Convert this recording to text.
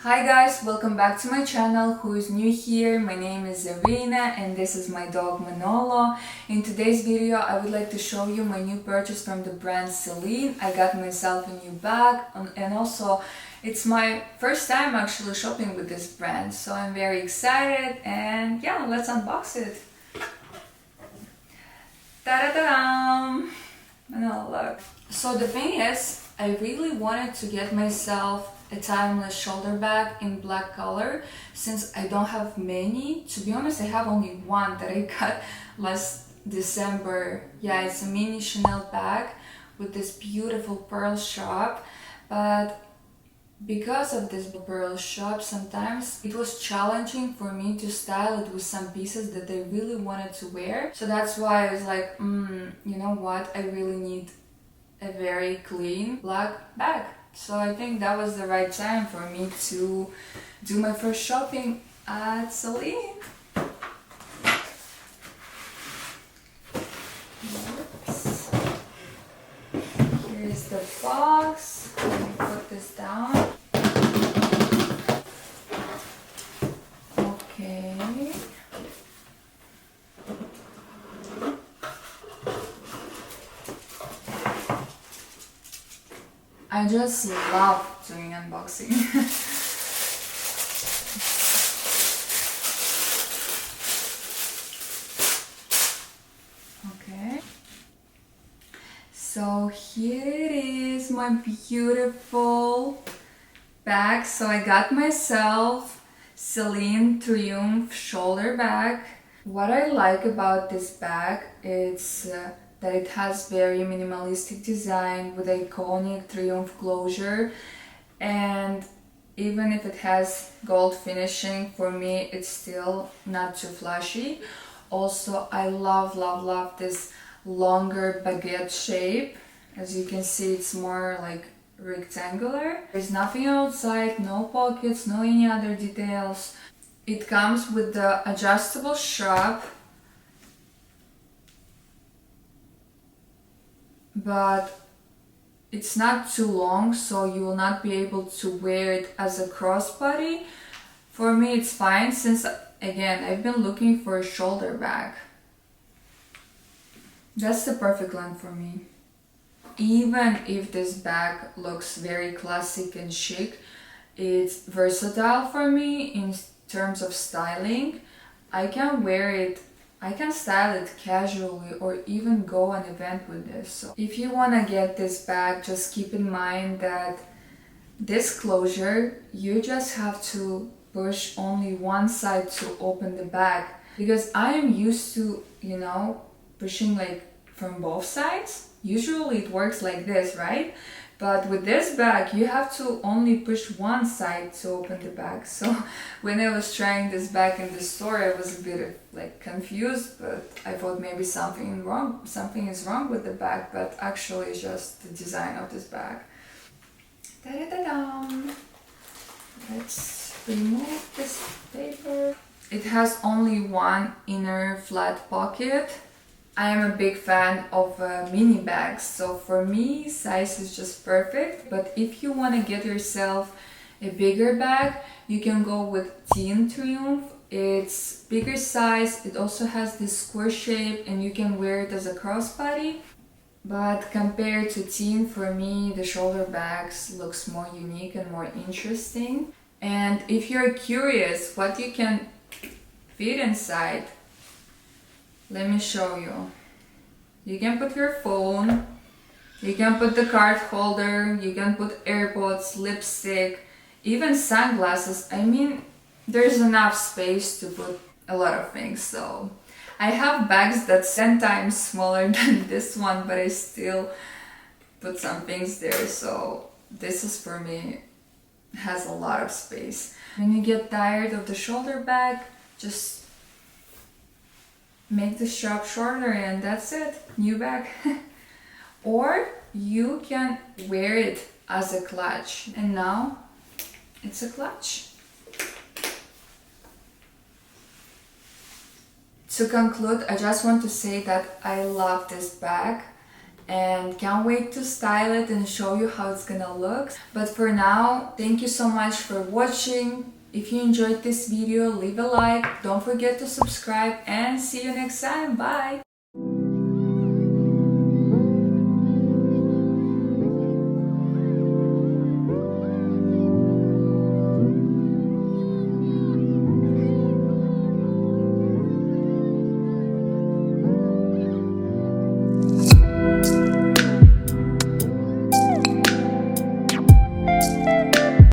Hi guys, welcome back to my channel. Who is new here? My name is Zarina and this is my dog Manolo. In today's video I would like to show you my new purchase from the brand Celine. I got myself a new bag and also it's my first time actually shopping with this brand, so I'm very excited and yeah, let's unbox it. Ta-da-da-dam! Manolo, look. So the thing is, I really wanted to get myself a timeless shoulder bag in black color since I don't have many. To be honest, I have only one that I got last December. Yeah, it's a mini Chanel bag with this beautiful pearl shop, but because of this pearl shop, sometimes it was challenging for me to style it with some pieces that I really wanted to wear. So that's why I was like, you know what, I really need a very clean black bag. So I think that was the right time for me to do my first shopping at Celine. Oops. Here's the box. Let me put this down. Okay. I just love doing unboxing. Okay. So here it is, my beautiful bag. So I got myself Celine Triomphe shoulder bag. What I like about this bag is that it has very minimalistic design with iconic Triumph closure, and even if it has gold finishing, for me it's still not too flashy. Also, I love this longer baguette shape. As you can see, it's more like rectangular. There's nothing outside, no pockets, no any other details. It comes with the adjustable strap, but it's not too long, so you will not be able to wear it as a crossbody. For me it's fine since, again, I've been looking for a shoulder bag. That's the perfect length for me. Even if this bag looks very classic and chic, it's versatile for me in terms of styling. I can wear it, I can style it casually or even go on an event with this. So if you want to get this bag, just keep in mind that this closure, you just have to push only one side to open the bag, because I am used to, you know, pushing like from both sides. Usually it works like this, right? But with this bag, you have to only push one side to open the bag. So when I was trying this bag in the store, I was a bit like confused, but I thought maybe something is wrong with the bag, but actually it's just the design of this bag. Da-da-da-da. Let's remove this paper. It has only one inner flat pocket. I am a big fan of mini bags, so for me size is just perfect. But if you want to get yourself a bigger bag, you can go with Teen Triumph. It's bigger size, it also has this square shape and you can wear it as a crossbody. But compared to Teen, for me the shoulder bags looks more unique and more interesting. And if you're curious what you can fit inside, let me show you. You can put your phone, you can put the card holder, you can put AirPods, lipstick, even sunglasses. I mean, there's enough space to put a lot of things. So I have bags that's 10 times smaller than this one, but I still put some things there. So this is, for me, has a lot of space. When you get tired of the shoulder bag, just make the strap shorter and that's it, new bag. Or you can wear it as a clutch, and now it's a clutch. To conclude, I just want to say that I love this bag. and can't wait to style it and show you how it's gonna look. But for now, thank you so much for watching. If you enjoyed this video, leave a like, don't forget to subscribe, and see you next time. Bye!